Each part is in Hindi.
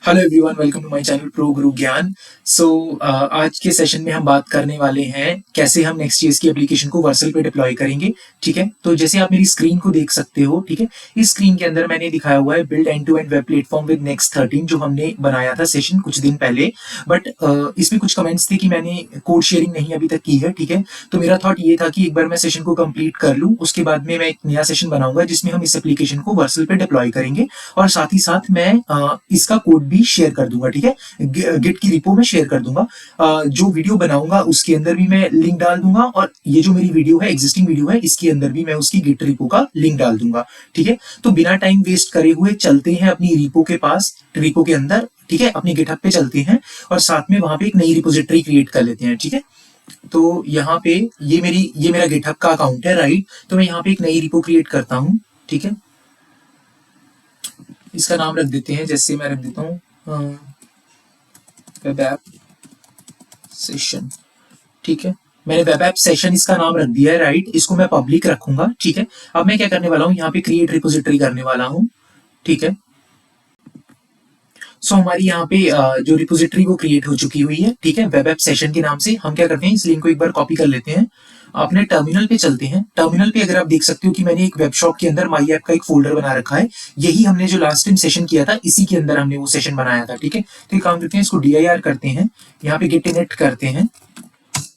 Hello everyone, welcome to my channel pro Guru Gyan. सो आज के सेशन में हम बात करने वाले हैं कैसे हम नेक्स्ट.जेएस की एप्लीकेशन को वर्सल पे डिप्लॉय करेंगे। ठीक है, तो जैसे आप मेरी स्क्रीन को देख सकते हो, ठीक है, इस स्क्रीन के अंदर मैंने दिखाया हुआ है build end to end web platform with Next 13 जो हमने बनाया था सेशन कुछ दिन पहले। बट इसमें कुछ कमेंट्स थे कि मैंने कोड शेयरिंग नहीं अभी तक की है। ठीक है, तो मेरा थॉट ये था कि एक बार मैं सेशन को कंप्लीट कर लूँ, उसके बाद में मैं एक नया सेशन बनाऊंगा जिसमें हम इस एप्लीकेशन को वर्सल पे डिप्लॉय करेंगे और साथ ही साथ मैं इसका कोड भी शेयर कर दूंगा। ठीक है, गिट की रिपो में शेयर कर दूंगा। जो वीडियो बनाऊंगा उसके अंदर भी मैं लिंक डाल दूंगा और ये जो मेरी वीडियो है, एग्जिस्टिंग वीडियो है, इसके अंदर भी मैं उसकी गिट रिपो का लिंक डाल दूंगा। ठीक है, तो बिना टाइम वेस्ट करे हुए चलते हैं अपनी रिपो के पास, रिपो के अंदर। ठीक है, अपनी गिटहब पे चलते हैं और साथ में वहां पे एक नई रिपोजिटरी क्रिएट कर लेते हैं। ठीक है, तो यहाँ पे ये मेरा गिटहब का अकाउंट है, राइट। तो मैं यहाँ पे एक नई रिपो क्रिएट करता हूँ। ठीक है, इसका नाम रख देते हैं, जैसे मैं रख देता हूँ वेब ऐप सेशन। ठीक है, मैंने वेब ऐप सेशन इसका नाम रख दिया है, राइट। इसको मैं पब्लिक रखूंगा। ठीक है, अब मैं क्या करने वाला हूँ, यहाँ पे क्रिएट रिपोजिटरी करने वाला हूँ। ठीक है, सो हमारी यहाँ पे जो रिपोजिटरी वो क्रिएट हो चुकी हुई है। ठीक है, वेब ऐप सेशन के नाम से हम क्या करते हैं, इस लिंक को एक बार कॉपी कर लेते हैं, अपने टर्मिनल पे चलते हैं। टर्मिनल पे अगर आप देख सकते हो कि मैंने एक वेब शॉप के अंदर माई ऐप का एक फोल्डर बना रखा है। यही हमने जो लास्ट टाइम सेशन किया था, इसी के अंदर हमने वो सेशन बनाया था। ठीक है, तो एक काम करते हैं, इसको DIR करते हैं, यहाँ पे गेट इनिट करते हैं।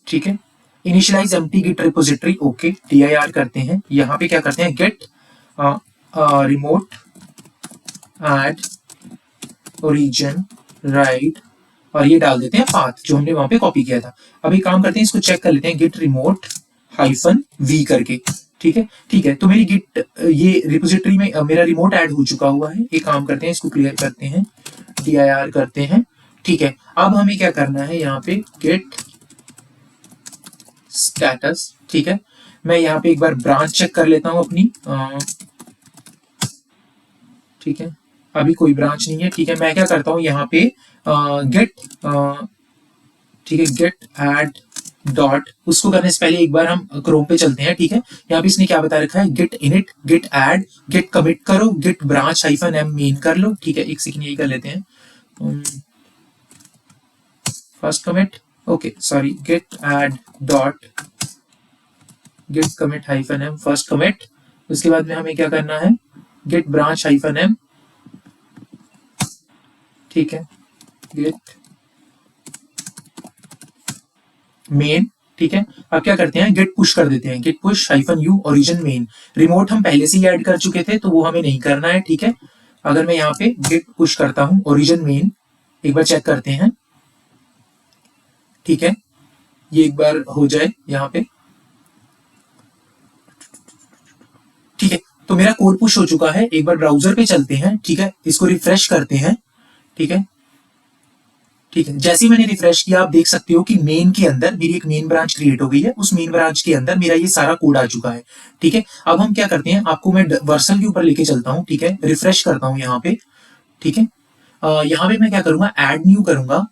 ठीक है, initialize empty git repository, okay, DIR करते हैं। यहाँ पे क्या करते हैं, git remote add origin, right, और ये डाल देते हैं पाथ जो हमने वहां पे कॉपी किया था। अब एक काम करते हैं, इसको चेक कर लेते हैं, गिट रिमोट -v करके। ठीक है, ठीक है, तो मेरी गिट ये रिपोजिटरी में मेरा रिमोट ऐड हो चुका हुआ है। एक काम करते हैं, इसको क्लियर करते हैं, DIR करते हैं। ठीक है, अब हमें क्या करना है, यहाँ पे गेट स्टेटस। ठीक है, मैं यहाँ पे एक बार ब्रांच चेक कर लेता हूँ अपनी। ठीक है, अभी कोई ब्रांच नहीं है। ठीक है, मैं क्या करता हूँ, यहाँ पे गेट, ठीक है, गेट ऐड डॉट, उसको करने से पहले एक बार हम क्रोम पे चलते हैं। ठीक है, यहाँ पे इसने क्या बता रखा है, git init, git add, git commit करो, गेट ब्रांच -m मेन कर लो। ठीक है, एक सेकंड यही कर लेते हैं, first commit, okay sorry, git add dot git commit -m first commit. उसके बाद में हमें क्या करना है, गेट ब्रांच -m। ठीक है, गेट मेन। ठीक है, अब क्या करते हैं, गेट पुश कर देते हैं, git push -u origin main. Remote हम पहले से ही ऐड कर चुके थे, तो वो हमें नहीं करना है। ठीक है, अगर मैं यहाँ पे गेट पुश करता हूँ ओरिजिन मेन, एक बार चेक करते हैं। ठीक है, ये एक बार हो जाए यहाँ पे। ठीक है, तो मेरा कोड पुश हो चुका है। एक बार ब्राउजर पे चलते हैं। ठीक है, इसको रिफ्रेश करते हैं। ठीक है, ठीक है, जैसे ही मैंने रिफ्रेश किया, आप देख सकते हो कि मेन के अंदर मेरी एक मेन ब्रांच क्रिएट हो गई है। उस मेन ब्रांच के अंदर मेरा ये सारा कोड आ चुका है। ठीक है, अब हम क्या करते हैं, आपको मैं वर्सल के ऊपर लेके चलता हूँ। ठीक है, रिफ्रेश करता हूँ यहाँ पे। ठीक है, यहाँ पे मैं क्या करूंगा, ऐड न्यू करूंगा,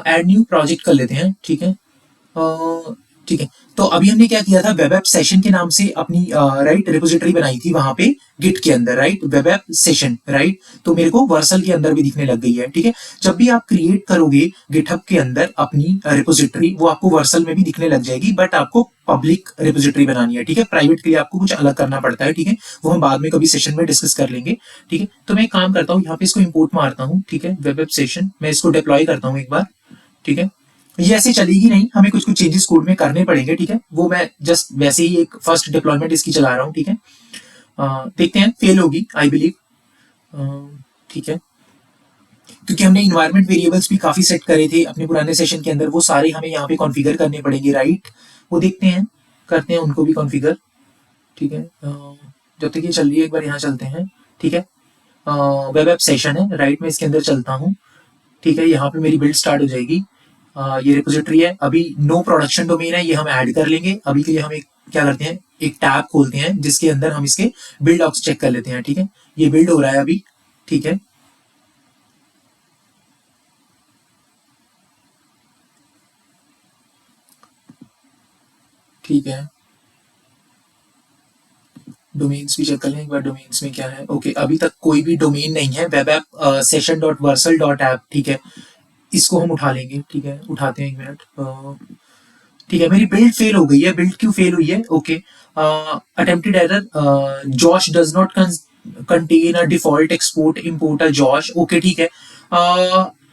ऐड न्यू प्रोजेक्ट कर लेते हैं। ठीक है, ठीक है, तो अभी हमने क्या किया था, वेब ऐप सेशन के नाम से अपनी राइट रिपोजिटरी बनाई थी वहां पे गिट के अंदर, right, web app session, right. तो मेरे को वर्सल के अंदर भी दिखने लग गई है। ठीक है, जब भी आप क्रिएट करोगे गिटहब के अंदर अपनी रिपोजिटरी, वो आपको वर्सल में भी दिखने लग जाएगी, बट आपको पब्लिक रिपोजिटरी बनानी है। ठीक है, प्राइवेट के लिए आपको कुछ अलग करना पड़ता है। ठीक है, वो हम बाद में कभी सेशन में डिस्कस कर लेंगे। ठीक है, तो मैं एक काम करता हूँ, यहाँ पे इसको इंपोर्ट मारता हूँ। ठीक है, वेब ऐप सेशन, मैं इसको डिप्लॉय करता हूँ एक बार। ठीक है, ये ऐसे चलेगी नहीं, हमें कुछ कुछ चेंजेस कोड में करने पड़ेंगे। ठीक है, वो मैं जस्ट वैसे ही एक फर्स्ट डिप्लॉयमेंट इसकी चला रहा हूँ। ठीक है, देखते हैं, फेल होगी आई बिलीव। ठीक है, क्योंकि हमने इन्वायरमेंट वेरिएबल्स भी काफी सेट करे थे अपने पुराने सेशन के अंदर, वो सारे हमें यहाँ पे कॉन्फ़िगर करने पड़ेंगे, राइट। वो देखते हैं, करते हैं उनको भी कॉन्फ़िगर। ठीक है, जब तक ये चल रही है एक बार यहाँ चलते हैं। ठीक है, वेब ऐप सेशन है, राइट, मैं इसके अंदर चलता हूँ। ठीक है, यहाँ पे मेरी बिल्ड स्टार्ट हो जाएगी। ये रिपोजिटरी है, अभी नो प्रोडक्शन डोमेन है, ये हम ऐड कर लेंगे। अभी के लिए हम एक क्या करते हैं, एक टैब खोलते हैं जिसके अंदर हम इसके बिल्ड ऑक्स चेक कर लेते हैं। ठीक है, ये बिल्ड हो रहा है अभी। ठीक है, ठीक है, डोमेन्स भी चेक कर लें एक बार, डोमेन्स में क्या है। ओके, अभी तक कोई भी डोमेन नहीं है, web app session dot Vercel dot app, ठीक है, इसको हम उठा लेंगे, ठीक है, उठाते हैं, एक मिनट। ठीक है, मेरी बिल्ड फेल हो गई है। बिल्ड क्यों फेल हुई है? Okay, attempted error, Josh does not contain a default export import a josh. Okay, ठीक है।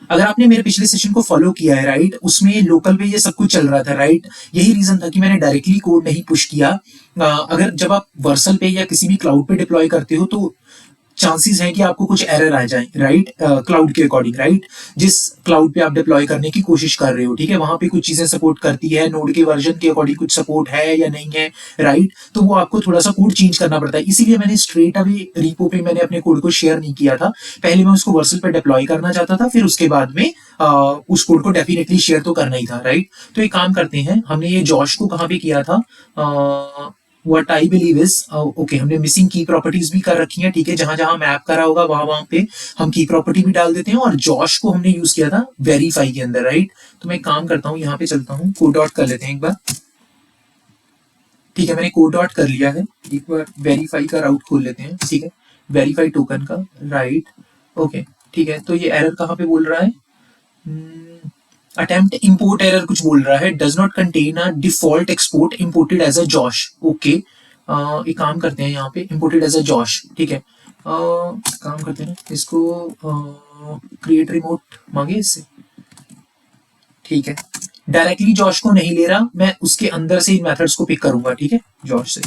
अगर आपने मेरे पिछले सेशन को फॉलो किया है, राइट, उसमें लोकल पे ये सब कुछ चल रहा था, राइट, यही रीजन था कि मैंने डायरेक्टली कोड नहीं पुश किया। अगर जब आप वर्सल पे या किसी भी क्लाउड पे डिप्लॉय करते हो तो चांसेस हैं कि आपको कुछ एरर आ जाए, राइट, क्लाउड के अकॉर्डिंग, राइट, जिस क्लाउड पे आप डिप्लॉय करने की कोशिश कर रहे हो, ठीक है, वहां पे कुछ चीजें सपोर्ट करती है, नोड के वर्जन के अकॉर्डिंग कुछ सपोर्ट है या नहीं है, राइट, तो वो आपको थोड़ा सा कोड चेंज करना पड़ता है। इसीलिए मैंने स्ट्रेट अभी रिपो पे मैंने अपने कोड को शेयर नहीं किया था। पहले मैं उसको वर्सल पे डिप्लॉय करना चाहता था, फिर उसके बाद में उस कोड को डेफिनेटली शेयर तो करना ही था, राइट। तो एक काम करते हैं, हमने ये जॉश को कहाँ पे किया था? What I believe is, okay, हमने मिसिंग की प्रॉपर्टीज भी कर रखी हैं, ठीक है, जहां जहां मैप करा होगा वहां वहां पे हम की प्रॉपर्टी भी डाल देते हैं। और जॉश को हमने यूज किया था वेरीफाई के अंदर, राइट। तो मैं काम करता हूँ, यहाँ पे चलता हूँ, कोड डॉट कर लेते हैं एक बार। ठीक है, मैंने कोड डॉट कर लिया है। एक बार वेरीफाई का राउट खोल लेते हैं, ठीक है, वेरीफाई टोकन का, राइट। ओके, ठीक है, तो ये एरर कहाँ पे बोल रहा है? अटेम्प्ट इंपोर्ट एरर कुछ बोल रहा है, does not contain a default export imported as a josh. Okay, एक काम करते हैं, यहाँ पे इंपोर्टेड एज अ जॉश, ठीक है, काम करते हैं इसको, क्रिएट रिमोट मांगे इससे, ठीक है, डायरेक्टली जॉश को नहीं ले रहा मैं, उसके अंदर से इन मेथड्स को पिक करूंगा, ठीक है, जॉश से।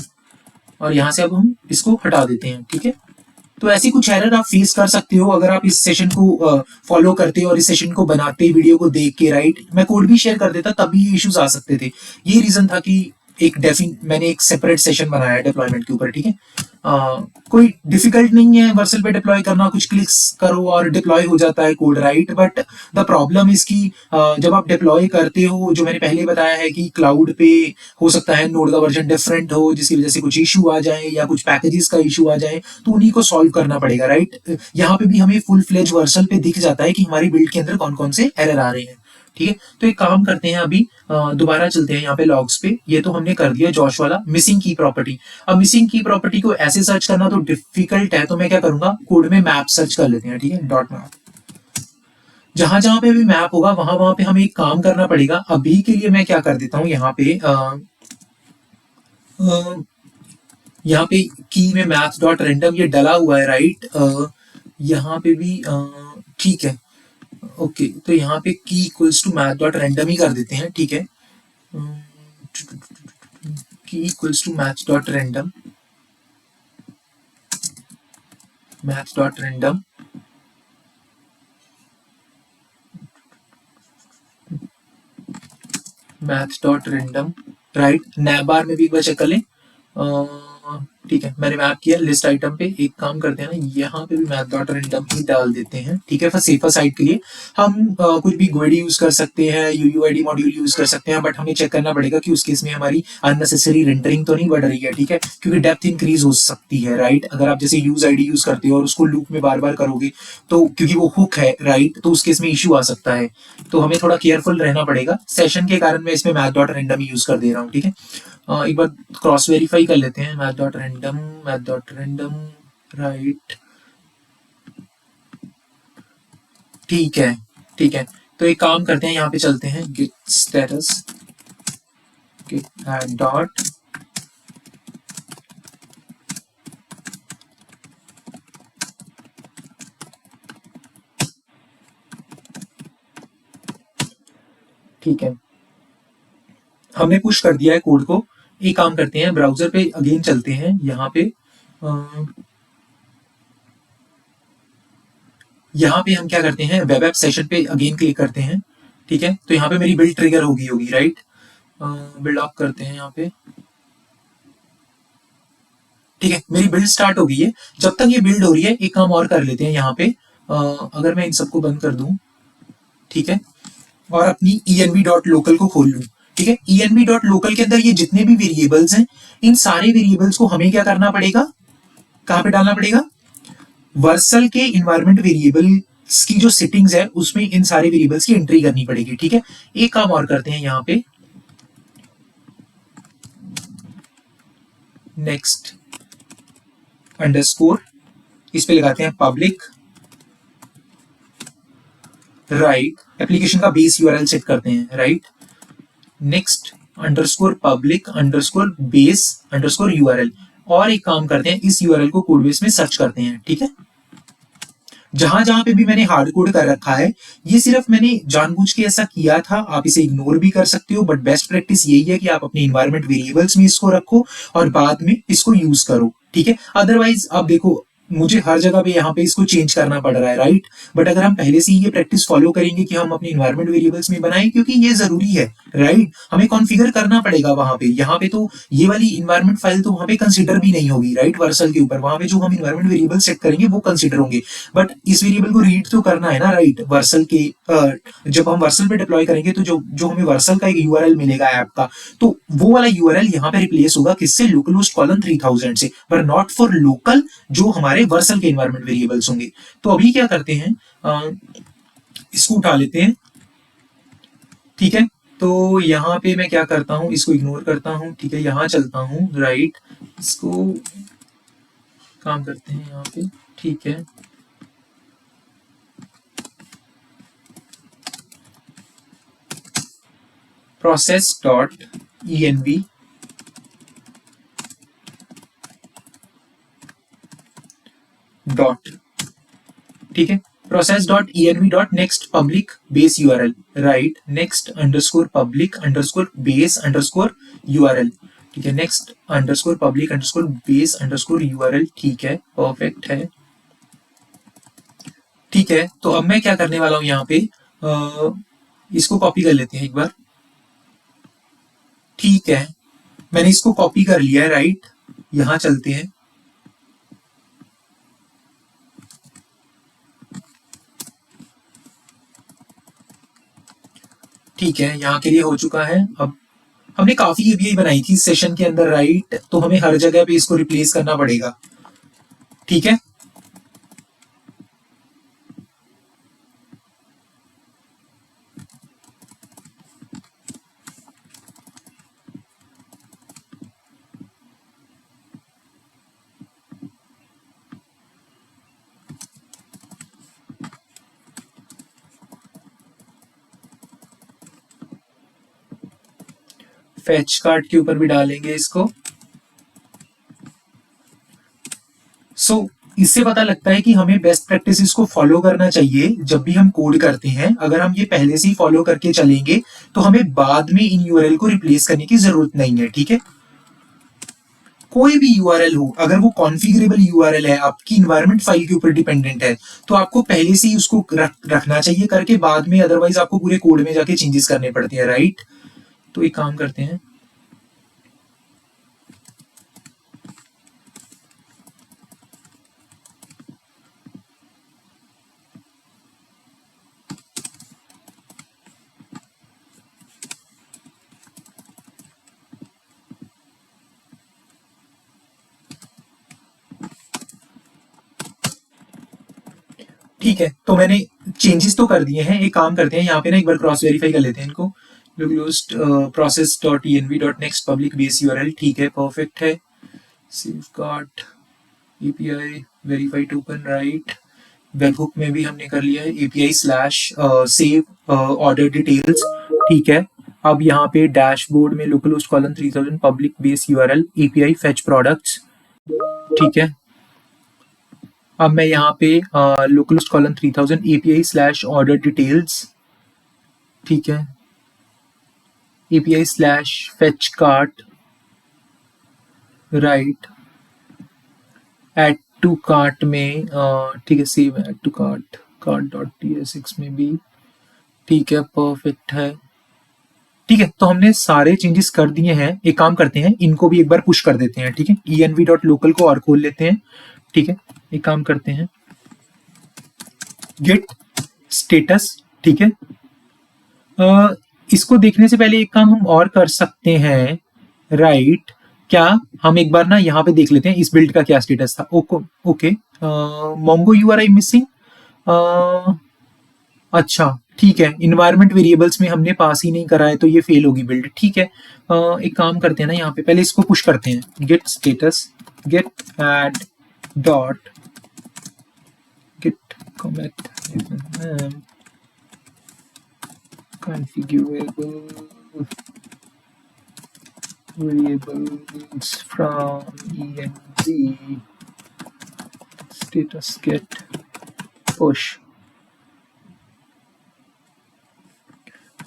और यहाँ से अब हम इसको हटा देते हैं, ठीक है। तो ऐसी कुछ एरर आप फेस कर सकते हो अगर आप इस सेशन को फॉलो करते हो और इस सेशन को बनाते, वीडियो को देख के, राइट। मैं कोड भी शेयर कर देता तब भी ये इश्यूज आ सकते थे। ये रीजन था कि मैंने एक सेपरेट सेशन बनाया डिप्लॉयमेंट के ऊपर, ठीक है। कोई डिफिकल्ट नहीं है वर्सल पे डिप्लॉय करना, कुछ क्लिक्स करो और डिप्लॉय हो जाता है code, right. But the problem is कि जब आप डिप्लॉय करते हो, जो मैंने पहले बताया है कि क्लाउड पे हो सकता है नोड का वर्जन डिफरेंट हो, जिसकी वजह से कुछ इशू आ जाए या कुछ पैकेजेस का इशू आ जाए, तो उन्हीं को सॉल्व करना पड़ेगा, राइट। यहाँ पे भी हमें फुल फ्लेज वर्सल पे दिख जाता है कि हमारी बिल्ड के अंदर कौन कौन से एरर आ रहे हैं, ठीक है। तो एक काम करते हैं, अभी दोबारा चलते हैं यहाँ पे लॉग्स पे। ये तो हमने कर दिया जॉश वाला, मिसिंग की प्रॉपर्टी। अब मिसिंग की प्रॉपर्टी को ऐसे सर्च करना तो डिफिकल्ट है, तो मैं क्या करूंगा, कोड में मैप सर्च कर लेते हैं, ठीक है, डॉट मैप। जहां जहां पे भी मैप होगा वहां वहां पे हमें एक काम करना पड़ेगा। अभी के लिए मैं क्या कर देता हूँ, यहाँ पे यहाँ पे की में मैथ डॉट रेंडम ये डला हुआ है, राइट। यहाँ पे भी ठीक है, ओके, तो यहाँ पे key equals to math dot random ही कर देते हैं, ठीक है, key equals to math dot random, right. Navbar में भी एक बार चेक कर लें, ठीक है, मैंने मैप किया लिस्ट आइटम पे। एक काम करते हैं ना, यहाँ पे भी मैथ डॉट रैंडम ही डाल देते हैं, ठीक है, फॉर सेफर साइड के लिए। हम कुछ भी GUID यूज कर सकते हैं, UUID मॉड्यूल यूज कर सकते हैं, बट हमें चेक करना पड़ेगा कि उस केस में हमारी अननेसेसरी रेंडरिंग तो नहीं बढ़ रही है, ठीक है, क्योंकि डेप्थ इंक्रीज हो सकती है, राइट। अगर आप जैसे यूज ID यूज करते हो और उसको लूप में बार बार करोगे तो, क्योंकि वो हुक है, राइट, तो उस केस में इशू आ सकता है। तो हमें थोड़ा केयरफुल रहना पड़ेगा। सेशन के कारण मैं इसमें मैथ डॉट रैंडम यूज कर दे रहा हूँ, ठीक है। एक बार क्रॉस वेरीफाई कर लेते हैं, मैथ डॉट रैंडम, राइट, ठीक है, ठीक है। तो एक काम करते हैं, यहाँ पे चलते हैं, गिट स्टेटस डॉट, ठीक है, हमने पुश कर दिया है कोड को। एक काम करते हैं, ब्राउजर पे अगेन चलते हैं, यहाँ पे हम क्या करते हैं, वेब ऐप सेशन पे अगेन क्लिक करते हैं, ठीक है। तो यहाँ पे मेरी बिल्ड ट्रिगर होगी, राइट। बिल्ड ऑफ करते हैं यहाँ पे, ठीक है, मेरी बिल्ड स्टार्ट हो गई है। जब तक ये बिल्ड हो रही है एक काम और कर लेते हैं यहाँ पे, अगर मैं इन सबको बंद कर दूं, ठीक है, और अपनी env.local को खोल लूं, ठीक है। env.local के अंदर ये जितने भी वेरिएबल्स हैं, इन सारे वेरिएबल्स को हमें क्या करना पड़ेगा, कहां पे डालना पड़ेगा, वर्सल के इन्वायरमेंट वेरिएबल्स की जो सेटिंग्स है उसमें इन सारे वेरिएबल्स की एंट्री करनी पड़ेगी, ठीक है। एक काम और करते हैं यहाँ पे, नेक्स्ट, अंडरस्कोर, इस पे लगाते हैं पब्लिक, राइट, एप्लीकेशन का बेस यूआरएल सेट करते हैं, right, next underscore public underscore base underscore URL, और एक काम करते हैं, इस यूआरएल को कोड बेस में सर्च करते हैं, ठीक है। जहां जहां पे भी मैंने हार्ड कोड कर रखा है, ये सिर्फ मैंने जानबूझ के ऐसा किया था, आप इसे इग्नोर भी कर सकते हो, बट बेस्ट प्रैक्टिस यही है कि आप अपने इन्वायरमेंट वेरिएबल्स में इसको रखो और बाद में इसको यूज करो, ठीक है। अदरवाइज अब देखो, मुझे हर जगह पे यहाँ पे इसको चेंज करना पड़ रहा है, राइट, बट अगर हम पहले से ही ये प्रैक्टिस फॉलो करेंगे कि हम अपने इन्वायरमेंट वेरिएबल्स में बनाएं, क्योंकि ये जरूरी है, राइट, हमें कॉन्फ़िगर करना पड़ेगा वहां पे। यहाँ पे तो ये वाली इन्वायरमेंट फाइल तो वहां पे कंसीडर भी नहीं होगी, राइट, वर्सल के ऊपर, वहां पे जो हम इन्वायरमेंट वेरिएबल सेट करेंगे वो कंसीडर होंगे, बट इस वेरिएबल को रीड तो करना है ना, राइट, वर्सल के जब हम वर्सल पे डिप्लॉय करेंगे तो जो जो हमें वर्सल का एक यूआरएल मिलेगा ऐप का, तो वो वाला यूआरएल यहाँ पे रिप्लेस होगा किससे, लोकलहोस्ट कॉलन 3000 से, पर नॉट फॉर लोकल जो हमारे वर्सल के इन्वायरमेंट वेरिएबल्स होंगे। तो अभी क्या करते हैं, इसको उठा लेते हैं, ठीक है। तो यहाँ पे मैं क्या करता हूँ, इसको इग्नोर करता हूँ, ठीक है, यहाँ चलता हूँ, राइट, इसको काम करते हैं यहाँ पे, ठीक है, process.env डॉट, ठीक है, process.env.next public base URL, right, next underscore public underscore base underscore URL, ठीक है, next underscore public underscore base underscore URL, ठीक है, परफेक्ट है, ठीक है। तो अब मैं क्या करने वाला हूं यहाँ पे, इसको कॉपी कर लेते हैं एक बार, ठीक है, मैंने इसको कॉपी कर लिया है, राइट, यहां चलते हैं, ठीक है, यहाँ के लिए हो चुका है। अब हमने काफी एपीआई बनाई थी इस सेशन के अंदर, राइट, तो हमें हर जगह पे इसको रिप्लेस करना पड़ेगा, ठीक है। फैच कार्ड के ऊपर भी डालेंगे इसको। सो इससे पता लगता है कि हमें बेस्ट प्रैक्टिसेस को फॉलो करना चाहिए जब भी हम कोड करते हैं। अगर हम ये पहले से ही फॉलो करके चलेंगे तो हमें बाद में इन यूआरएल को रिप्लेस करने की जरूरत नहीं है, ठीक है। कोई भी यूआरएल हो, अगर वो कॉन्फ़िगरेबल यूआरएल है, आपकी इन्वायरमेंट फाइल के ऊपर डिपेंडेंट है, तो आपको पहले से ही उसको रखना चाहिए करके, बाद में अदरवाइज आपको पूरे कोड में जाके चेंजेस करने पड़ते हैं, राइट। तो एक काम करते हैं, ठीक है, तो मैंने चेंजेस तो कर दिए हैं। एक काम करते हैं, यहाँ पे ना एक बार क्रॉस वेरीफाई कर लेते हैं इनको, process.env.next public base URL, ठीक है, परफेक्ट है, safeguard API verify token, right, webhook में भी हमने कर लिया है, API slash save order details, ठीक है। अब यहाँ पे डैशबोर्ड में localhost colon 3000 public base URL API fetch products, ठीक है। अब मैं यहाँ पे localhost colon 3000 API slash order details, ठीक है, API slash fetch cart, right, add to cart में, ठीक है, सेव एड टू कार्ट, कार्ट.tsx में भी, ठीक है, परफेक्ट है, ठीक है। तो हमने सारे चेंजेस कर दिए हैं। एक काम करते हैं, इनको भी एक बार पुश कर देते हैं, ठीक है, env.local को और खोल लेते हैं, ठीक है। एक काम करते हैं, गेट स्टेटस, ठीक है। इसको देखने से पहले एक काम हम और कर सकते हैं, राइट, क्या हम एक बार ना यहाँ पे देख लेते हैं इस बिल्ड का क्या स्टेटस था। ओके, मोंगो यूआरआई मिसिंग, अच्छा, ठीक है, इन्वायरमेंट वेरिएबल्स में हमने पास ही नहीं करा है तो ये फेल होगी बिल्ड, ठीक है। एक काम करते हैं ना, यहाँ पे पहले इसको पुश करते हैं, git status, git add dot git commit configurable variables from env status get push।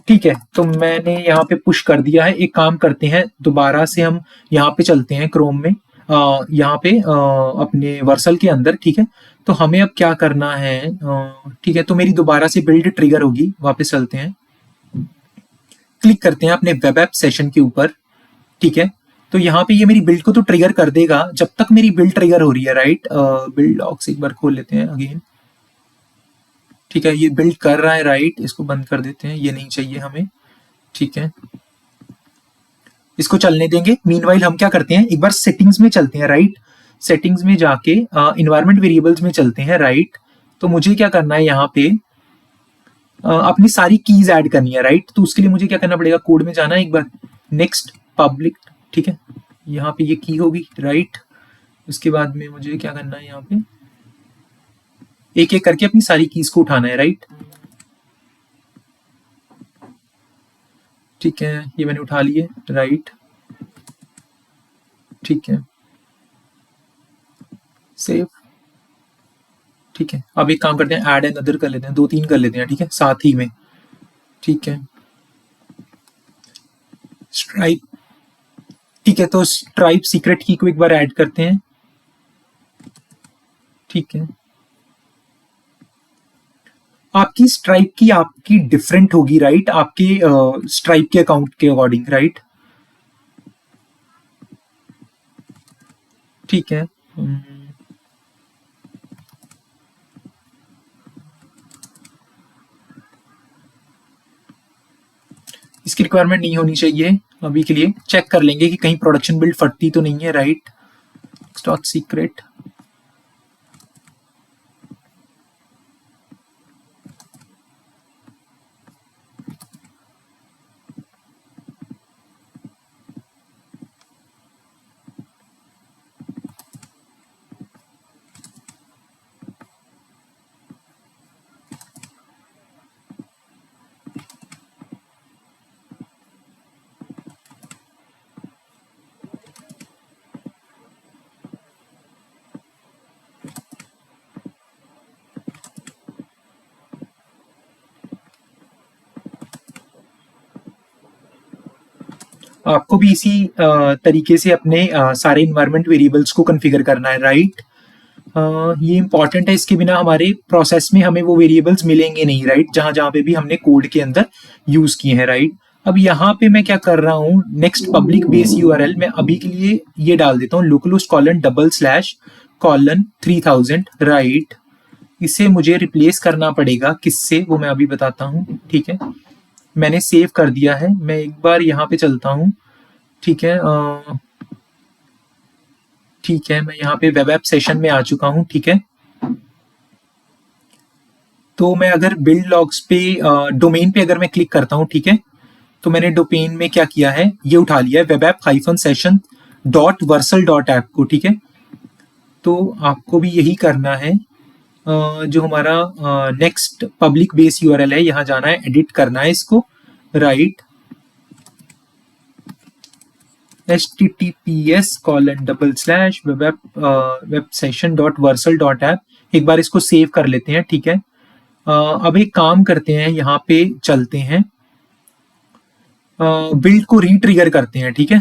ठीक है, तो मैंने यहाँ पे पुश कर दिया है। एक काम करते हैं, दोबारा से हम यहाँ पे चलते हैं क्रोम में, यहाँ पे अपने वर्सल के अंदर। ठीक है, तो हमें अब क्या करना है, ठीक है, तो मेरी दोबारा से बिल्ड ट्रिगर होगी। वापस चलते हैं, क्लिक करते हैं अपने वेब ऐप सेशन के ऊपर। ठीक है, तो यहाँ पे ये मेरी बिल्ड को तो ट्रिगर कर देगा जब तक मेरी बिल्ड ट्रिगर हो रही है, राइट। बिल्ड लॉग्स एक बार खोल लेते हैं अगेन। ठीक है, ये बिल्ड कर रहा है, राइट। इसको बंद कर देते हैं, ये नहीं चाहिए हमें। ठीक है, इसको चलने देंगे। मीनवाइल हम क्या करते हैं, एक बार सेटिंग्स में चलते हैं, राइट। सेटिंग्स में जाके इन्वायरमेंट वेरिएबल्स में चलते हैं, राइट। तो मुझे क्या करना है, यहाँ पे अपनी सारी कीज ऐड करनी है, राइट। तो उसके लिए मुझे क्या करना पड़ेगा, कोड में जाना है एक बार, नेक्स्ट पब्लिक। ठीक है, यहाँ पे ये की होगी, राइट। उसके बाद में मुझे क्या करना है, यहाँ पे एक एक करके अपनी सारी कीज को उठाना है, राइट। ठीक है, ये मैंने उठा लिए, राइट। ठीक है, सेव। ठीक है, अब एक काम करते हैं, ऐड एंड अदर कर लेते हैं, 2-3 कर लेते हैं, ठीक है, साथ ही में। ठीक है, स्ट्राइप। ठीक है, तो स्ट्राइप सीक्रेट की को एक बार ऐड करते हैं। ठीक है, आपकी स्ट्राइप की आपकी डिफरेंट होगी, राइट, आपके स्ट्राइप के अकाउंट के अकॉर्डिंग, राइट। ठीक है, इसकी रिक्वायरमेंट नहीं होनी चाहिए अभी के लिए। चेक कर लेंगे कि कहीं प्रोडक्शन बिल्ड फटती तो नहीं है, राइट। Dot secret. आपको भी इसी तरीके से अपने सारे इन्वायरमेंट वेरिएबल्स को कॉन्फ़िगर करना है, राइट। ये इंपॉर्टेंट है, इसके बिना हमारे प्रोसेस में हमें वो वेरिएबल्स मिलेंगे नहीं, राइट, जहां जहां पे भी हमने कोड के अंदर यूज किए हैं, राइट। अब यहाँ पे मैं क्या कर रहा हूँ, नेक्स्ट पब्लिक बेस यूआरएल में अभी के लिए ये डाल देता हूँ, localhost colon double slash colon 3000, right. इसे मुझे रिप्लेस करना पड़ेगा किससे, वो मैं अभी बताता हूँ। ठीक है, मैंने सेव कर दिया है, मैं एक बार यहाँ पे चलता हूँ। ठीक है, ठीक है, मैं यहाँ पे वेब ऐप सेशन में आ चुका हूँ। ठीक है, तो मैं अगर बिल्ड लॉग्स पे डोमेन पे अगर मैं क्लिक करता हूँ, ठीक है, तो मैंने डोमेन में क्या किया है, ये उठा लिया है, web app hyphen session dot Vercel dot app को। ठीक है, तो आपको भी यही करना है। जो हमारा नेक्स्ट पब्लिक बेस यूआरएल है, यहाँ जाना है, एडिट करना है इसको, right. https:// web session dot Vercel dot app. एक बार इसको सेव कर लेते हैं। ठीक है, अब एक काम करते हैं, यहाँ पे चलते हैं, बिल्ड को रीट्रिगर करते हैं। ठीक है,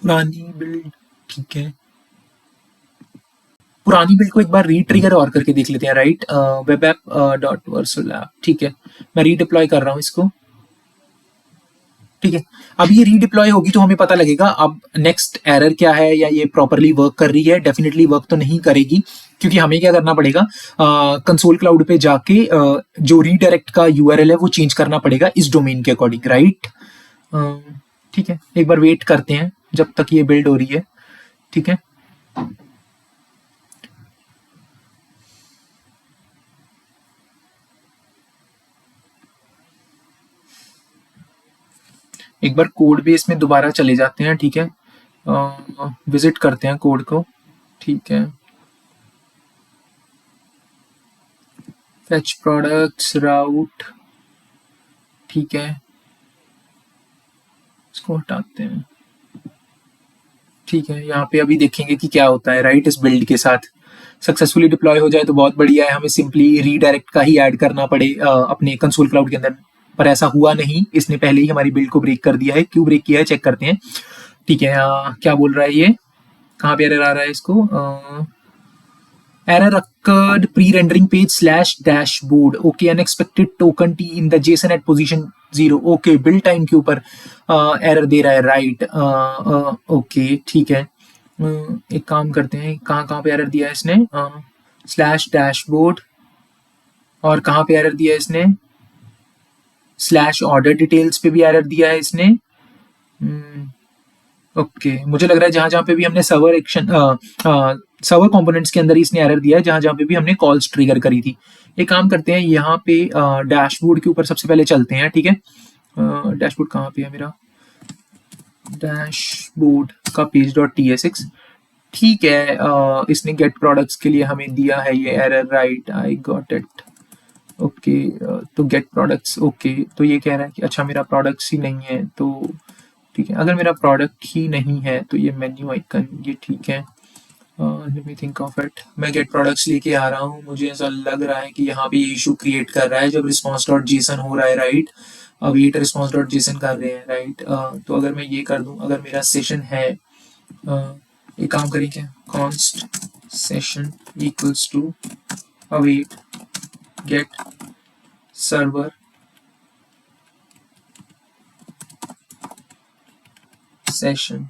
पुरानी बिल्ड, ठीक है, पुरानी बिल्ड को एक बार रीट्रिगर और करके देख लेते हैं, right. Web app dot Vercel app. ठीक है, मैं रीडिप्लॉय कर रहा हूँ इसको। ठीक है, अब ये रीडिप्लॉय होगी तो हमें पता लगेगा अब नेक्स्ट एरर क्या है, या ये प्रॉपरली वर्क कर रही है। डेफिनेटली वर्क तो नहीं करेगी, क्योंकि हमें क्या करना पड़ेगा, कंसोल क्लाउड पे जाके जो रीडायरेक्ट का यूआरएल है वो चेंज करना पड़ेगा इस डोमेन के अकॉर्डिंग, राइट। ठीक है, एक बार वेट करते हैं जब तक ये बिल्ड हो रही है। ठीक है, एक बार कोड बेस में दोबारा चले जाते हैं, ठीक है, विजिट करते हैं कोड को, ठीक है, फेच प्रोडक्ट्स राउट, ठीक है, इसको हटाते हैं, ठीक है। यहाँ पे अभी देखेंगे कि क्या होता है, राइट। इस बिल्ड के साथ सक्सेसफुली डिप्लॉय हो जाए तो बहुत बढ़िया है, हमें सिंपली रीडायरेक्ट का ही ऐड करना पड़े अपने कंसोल क्लाउड के अंदर, पर ऐसा हुआ नहीं, इसने पहले ही हमारी बिल्ड को ब्रेक कर दिया है। क्यों ब्रेक किया है चेक करते हैं, ठीक है। क्या बोल रहा है ये, कहाँ पे एरर आ रहा है इसको, error occurred pre-rendering page slash dashboard, okay, unexpected token t in the json at position 0, okay, build time के ऊपर एरर दे रहा है, राइट, ओके, ठीक है। एक काम करते हैं, कहाँ कहाँ पे एरर दिया है इसने, स्लैश डैशबोर्ड, और कहाँ पे एरर दिया है इसने, स्लैश ऑर्डर डिटेल्स पे भी एरर दिया है इसने, ओके, मुझे लग रहा है जहां जहां पे भी हमने सर्वर एक्शन सर्वर कंपोनेंट्स के अंदर ही इसने एरर दिया है, जहां जहां पे भी हमने कॉल्स ट्रिगर करी थी। एक काम करते हैं, यहाँ पे डैशबोर्ड के ऊपर सबसे पहले चलते हैं, ठीक है। डैशबोर्ड कहाँ पे है मेरा, डैशबोर्ड का पेज डॉट tsx, ठीक है। इसने गेट प्रोडक्ट्स के लिए हमें दिया है ये error, right, I got it, okay. तो गेट प्रोडक्ट्स, ओके, तो ये कह रहा है कि अच्छा मेरा प्रोडक्ट्स ही नहीं है, तो ठीक है, अगर मेरा प्रोडक्ट ही नहीं है तो ये मेन्यू आइकन, ये ठीक है, let me think of it. मैं गेट प्रोडक्ट्स लेके आ रहा हूँ, मुझे ऐसा लग रहा है कि यहाँ पे ये इशू क्रिएट कर रहा है जब रिस्पॉन्स डॉट जेसन हो रहा है, right, await response dot JSON कर रहे हैं, राइट। तो अगर मैं ये कर दूं, अगर मेरा सेशन है, एक काम करें क्या, const session equals to await get server session,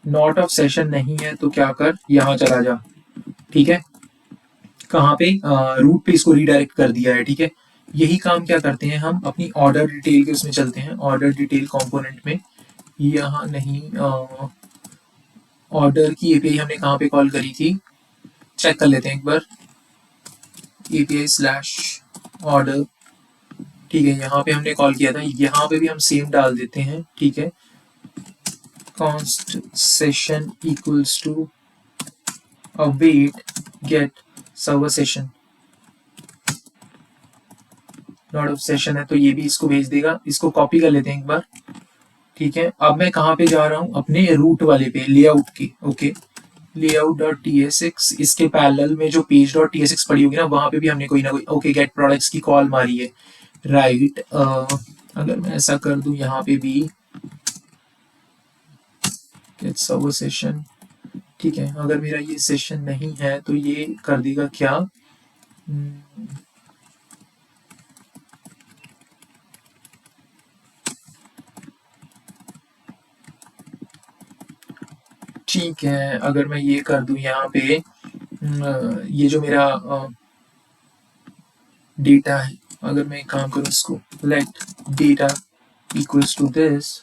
not of session नहीं है तो क्या कर, यहां चला जा, ठीक है, कहाँ पे, रूट पे इसको रीडायरेक्ट कर दिया है, ठीक है। यही काम क्या करते हैं हम, अपनी ऑर्डर डिटेल के उसमें चलते हैं, ऑर्डर डिटेल कंपोनेंट में, यहाँ नहीं, ऑर्डर की एपीआई हमने कहाँ पे कॉल करी थी, चेक कर लेते हैं एक बार, एपीआई स्लैश ऑर्डर, ठीक है, यहाँ पे हमने कॉल किया था, यहाँ पे भी हम सेम डाल देते हैं, ठीक है, const session equals to await get server session, not of session है तो ये भी इसको भेज देगा। इसको कॉपी कर लेते हैं एक बार, ठीक है। अब मैं कहाँ पे जा रहा हूँ, अपने रूट वाले पे, लेआउट की, ओके, लेआउट डॉट tsx, इसके पैरेलल में जो पेज डॉट tsx पड़ी होगी ना, वहां पे भी हमने कोई ना कोई, ओके, गेट प्रोडक्ट्स की कॉल मारी है, राइट। अगर मैं ऐसा कर दूं, यहाँ पे भी गेट सर्वर सेशन, ठीक है। अगर मेरा ये सेशन नहीं है तो ये कर देगा क्या, ठीक है। अगर मैं ये कर दूं यहाँ पे, ये जो मेरा डेटा है, अगर मैं एक काम करूँ, इसको let data equals to this,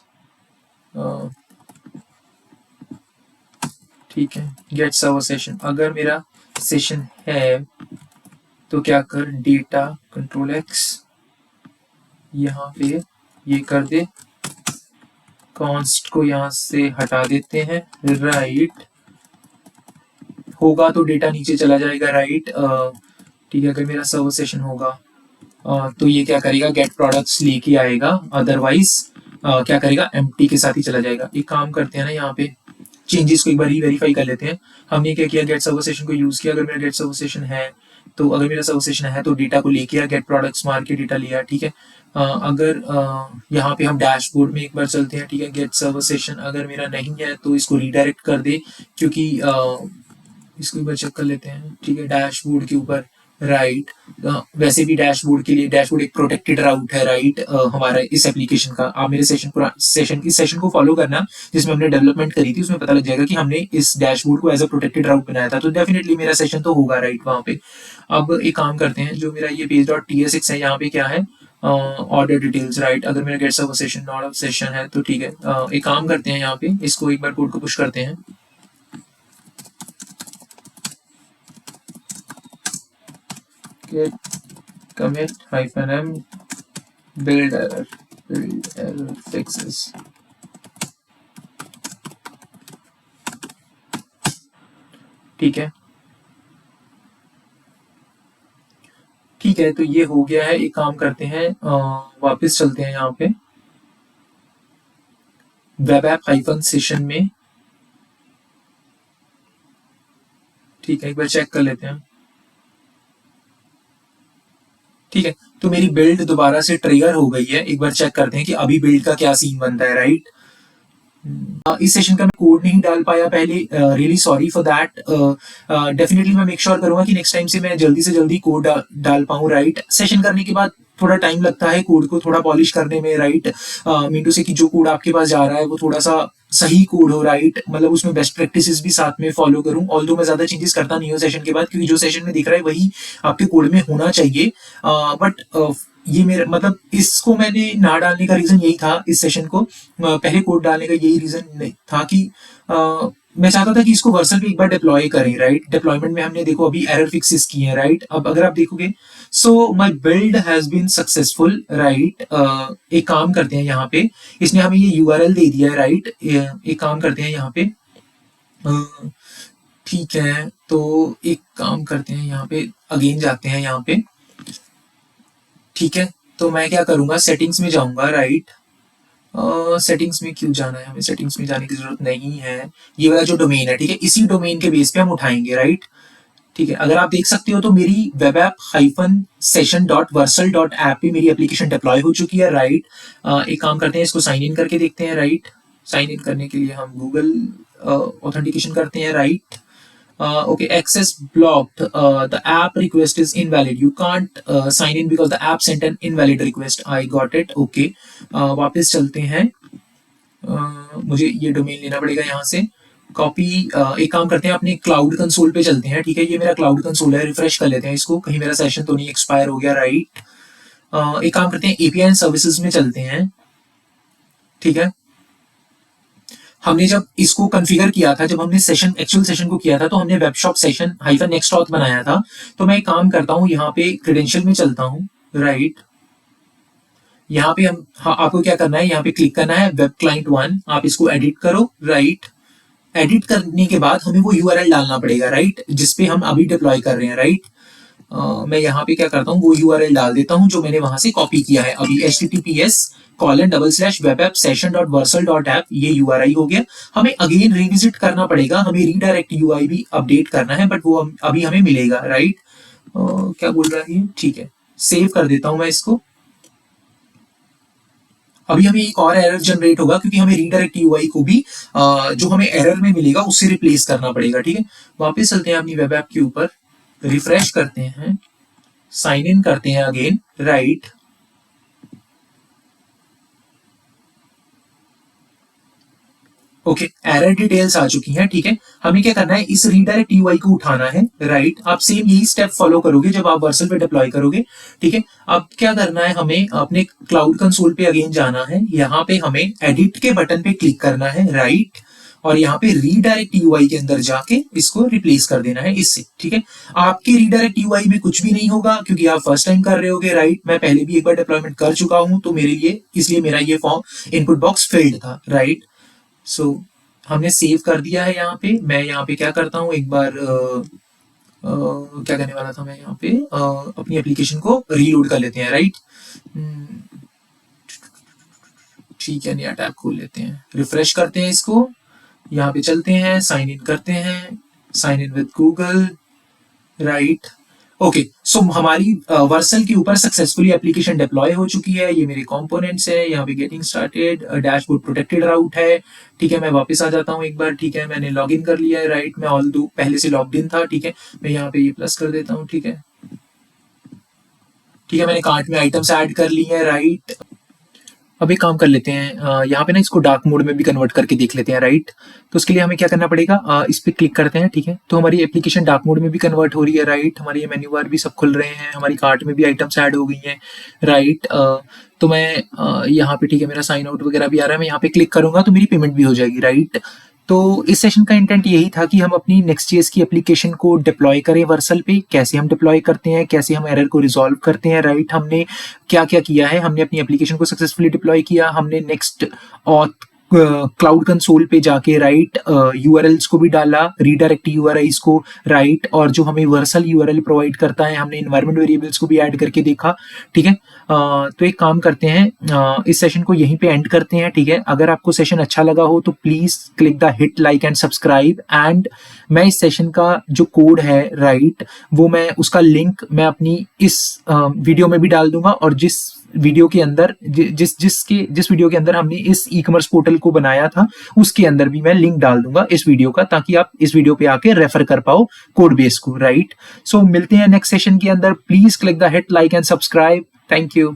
ठीक है, गेट सर्वर सेशन, अगर मेरा सेशन है तो क्या कर, डेटा कंट्रोल एक्स, यहाँ पे ये कर दे, कॉन्स्ट को यहाँ से हटा देते हैं, राइट, होगा तो डेटा नीचे चला जाएगा, राइट, ठीक है। अगर मेरा सर्वर सेशन होगा तो ये क्या करेगा, गेट प्रोडक्ट्स लेके आएगा, अदरवाइज क्या करेगा, एम्प्टी के साथ ही चला जाएगा। एक काम करते हैं ना, यहाँ पे चेंजेस को एक बार रीवेरीफाई कर लेते हैं। हमने क्या किया, गेट सर्वर सेशन को यूज किया, अगर मेरा गेट सर्वर सेशन है तो, अगर मेरा सर्वर सेशन है तो डेटा को लेके आया, गेट प्रोडक्ट्स मार के डेटा लिया, ठीक है। अगर यहाँ पे हम डैशबोर्ड में एक बार चलते हैं, ठीक है, गेट सर्वर सेशन अगर मेरा नहीं है तो इसको रीडायरेक्ट कर दे, क्योंकि इसको एक बार चेक कर लेते हैं, ठीक है, डैशबोर्ड के ऊपर, राइट। वैसे भी डैशबोर्ड के लिए, डैशबोर्ड एक प्रोटेक्टेड राउट है, राइट, हमारा इस एप्लीकेशन का। आप मेरे सेशन को फॉलो करना जिसमें हमने डेवलपमेंट करी थी, उसमें पता लग जाएगा कि हमने इस डैशबोर्ड को एज अ प्रोटेक्टेड राउट बनाया था, तो डेफिनेटली मेरा सेशन तो होगा, राइट, वहां पे। अब एक काम करते हैं, जो मेरा ये पेज डॉट tsx है, यहाँ पे क्या है, ऑर्डर डिटेल्स, राइट। अगर मेरा get server session not of session है तो ठीक है, एक काम करते हैं, यहाँ पे इसको एक बार कोड को पुश करते हैं, git commit -m build error fixes। ठीक है, ठीक है, तो ये हो गया है। एक काम करते हैं, वापस चलते हैं यहाँ पे वेब ऐप हाइफन सेशन में। ठीक है, एक बार चेक कर लेते हैं। ठीक है, तो मेरी बिल्ड दोबारा से ट्रिगर हो गई है। एक बार चेक करते हैं कि अभी बिल्ड का क्या सीन बनता है, राइट। इस सेशन का मैं कोड नहीं डाल पाया पहले, really sorry for that. Definitely मैं मेक श्योर करूंगा कि नेक्स्ट टाइम से मैं जल्दी से जल्दी कोड डाल पाऊँ, राइट। सेशन करने के बाद थोड़ा टाइम लगता है कोड को थोड़ा पॉलिश करने में, राइट। मीन टू से कि जो कोड आपके पास जा रहा है वो थोड़ा सा सही कोड हो, राइट। मतलब उसमें बेस्ट प्रैक्टिसेस भी साथ में फॉलो करूं। ऑल्दो मैं ज्यादा चेंजेस करता नहीं हूँ सेशन के बाद, क्योंकि जो सेशन में दिख रहा है वही आपके कोड में होना चाहिए। बट ये मेरा मतलब इसको मैंने ना डालने का रीजन यही था, इस सेशन को पहले कोड डालने का यही रीजन था कि मैं चाहता था कि इसको वर्सल पे एक बार डिप्लॉय करें, राइट। डिप्लॉयमेंट में हमने देखो अभी एरर फिक्सेस किए हैं, राइट। अब अगर आप देखोगे, so my build has been successful, right. एक काम करते हैं यहाँ पे, इसने हमें ये यूआरएल दे दिया है, राइट। एक काम करते हैं यहाँ पे, ठीक है, तो एक काम करते हैं यहाँ पे, अगेन जाते हैं यहाँ पे। ठीक है, तो मैं क्या करूंगा, सेटिंग्स में जाऊंगा, राइट। सेटिंग्स में क्यों जाना है हमें, सेटिंग्स में जाने की जरूरत नहीं है। ये वाला जो डोमेन है, ठीक है, इसी डोमेन के बेस पे हम उठाएंगे, राइट। ठीक है, अगर आप देख सकते हो तो मेरी web app hyphen session dot Vercel dot app पे मेरी एप्लीकेशन डिप्लॉय हो चुकी है, राइट। एक काम करते हैं, इसको साइन इन करके देखते हैं, राइट। साइन इन करने के लिए हम गूगल ऑथेंटिकेशन करते हैं, right. Okay, access blocked. The app request is invalid. You can't sign in because the app sent an invalid request. I got it. Okay. वापस चलते हैं। मुझे ये डोमेन लेना पड़ेगा यहाँ से कॉपी। एक काम करते हैं, अपने क्लाउड कंसोल पे चलते हैं। ठीक है, ये मेरा क्लाउड कंसोल है, रिफ्रेश कर लेते हैं इसको, कहीं मेरा सेशन तो नहीं एक्सपायर हो गया, राइट। एक काम करते हैं, एपीआई एंड सर्विसेज में चलते हैं। ठीक है, हमने जब इसको कॉन्फ़िगर किया था, जब हमने सेशन एक्चुअल सेशन को किया था, तो हमने web shop session hyphen next auth बनाया था। तो मैं एक काम करता हूँ, यहाँ पे क्रेडेंशियल में चलता हूँ, राइट। यहाँ पे हम, हाँ, आपको क्या करना है, यहाँ पे क्लिक करना है वेब क्लाइंट 1, आप इसको एडिट करो, राइट। एडिट करने के बाद हमें वो यूआरएल डालना पड़ेगा, राइट, जिसपे हम अभी डिप्लॉय कर रहे हैं, राइट। मैं यहाँ पे क्या करता हूँ, वो यूआरएल डाल देता हूँ जो मैंने वहां से कॉपी किया है अभी, https://webApp-session.vercel.app, ये यूआरआई हो गया। हमें अगेन रिविजिट करना पड़ेगा, हमें रीडायरेक्ट यूआई भी अपडेट करना है, बट वो अभी हमें मिलेगा, राइट। क्या बोल रहा है, ठीक है, सेव कर देता हूं मैं इसको। अभी हमें एक और एरर जनरेट होगा, क्योंकि हमें रीडायरेक्ट यूआई को भी जो हमें एरर में मिलेगा उससे रिप्लेस करना पड़ेगा। ठीक है, वापस चलते हैं अपनी वेब ऐप के ऊपर, रिफ्रेश करते हैं, साइन इन करते हैं again, right. Okay, error details आ चुकी हैं। ठीक है, हमें क्या करना है, इस रीडायरेक्ट यूआई को उठाना है, राइट। आप सेम यही स्टेप फॉलो करोगे जब आप वर्सल पे डिप्लॉय करोगे। ठीक है, अब क्या करना है, हमें अपने क्लाउड कंसोल पे अगेन जाना है, यहाँ पे हमें एडिट के बटन पे क्लिक करना है, राइट। और यहाँ पे रीडायरेक्ट यूआई के अंदर जाके इसको रिप्लेस कर देना है इससे। ठीक है, आपके रीडायरेक्ट यूआई में कुछ भी नहीं होगा, क्योंकि आप फर्स्ट टाइम कर रहे होगे, राइट। मैं पहले भी एक बार डिप्लॉयमेंट कर चुका हूं, तो मेरे लिए, इसलिए मेरा ये फॉर्म इनपुट बॉक्स फिल्ड था, राइट। सो हमने सेव कर दिया है। यहाँ पे मैं यहाँ पे क्या करता हूँ, एक बार क्या करने वाला था मैं, यहाँ पे अपनी एप्लीकेशन को रीलोड कर लेते हैं, राइट। ठीक है, नया टैब खोल लेते हैं, रिफ्रेश करते हैं इसको, यहाँ पे चलते हैं, साइन इन करते हैं, sign in with Google, right. Okay, so हमारी वर्सल के ऊपर सक्सेसफुली एप्लीकेशन डिप्लॉय हो चुकी है। ये मेरे कंपोनेंट्स है, यहाँ पे गेटिंग स्टार्टेड, डैशबोर्ड प्रोटेक्टेड राउट है। ठीक है, मैं वापस आ जाता हूँ एक बार। ठीक है, मैंने लॉग इन कर लिया है, राइट। मैं ऑल दो पहले से लॉग्ड इन था। ठीक है, मैं यहाँ पे ये प्लस कर देता हूँ। ठीक है, ठीक है, मैंने कार्ट में आइटम्स ऐड कर ली है, राइट। अब एक काम कर लेते हैं, यहाँ पे ना इसको डार्क मोड में भी कन्वर्ट करके देख लेते हैं, राइट। तो उसके लिए हमें क्या करना पड़ेगा, इस पे क्लिक करते हैं। ठीक है, तो हमारी एप्लीकेशन डार्क मोड में भी कन्वर्ट हो रही है, राइट। हमारे ये मेन्यू बार भी सब खुल रहे हैं, हमारी कार्ट में भी आइटम्स ऐड हो गई हैं, राइट। तो मैं यहाँ पे, ठीक है, मेरा साइन आउट वगैरह भी आ रहा है, मैं यहाँ पे क्लिक करूंगा तो मेरी पेमेंट भी हो जाएगी, राइट। तो इस सेशन का इंटेंट यही था कि हम अपनी Next.js की एप्लीकेशन को डिप्लॉय करें वर्सल पे। कैसे हम डिप्लॉय करते हैं, कैसे हम एरर को रिजॉल्व करते हैं, राइट। हमने क्या क्या किया है, हमने अपनी एप्लीकेशन को सक्सेसफुली डिप्लॉय किया, हमने नेक्स्ट ऑथ क्लाउड कंसोल पे जाके राइट यूआरएल्स को भी डाला, रीडायरेक्ट यूआरआईज को, राइट। और जो हमें वर्सल यूआरएल प्रोवाइड करता है, हमने इन्वायरमेंट वेरिएबल्स को भी ऐड करके देखा, ठीक है। तो एक काम करते हैं, इस सेशन को यहीं पे एंड करते हैं, ठीक है। अगर आपको सेशन अच्छा लगा हो तो please click the hit like and subscribe. And मैं इस सेशन का जो कोड है, राइट, वो मैं उसका लिंक मैं अपनी इस वीडियो में भी डाल दूंगा, और जिस वीडियो के अंदर जिस वीडियो के अंदर हमने इस ई कॉमर्स पोर्टल को बनाया था उसके अंदर भी मैं लिंक डाल दूंगा इस वीडियो का, ताकि आप इस वीडियो पे आके रेफर कर पाओ कोड बेस को, राइट। सो मिलते हैं नेक्स्ट सेशन के अंदर। Please click the hit like and subscribe. Thank you.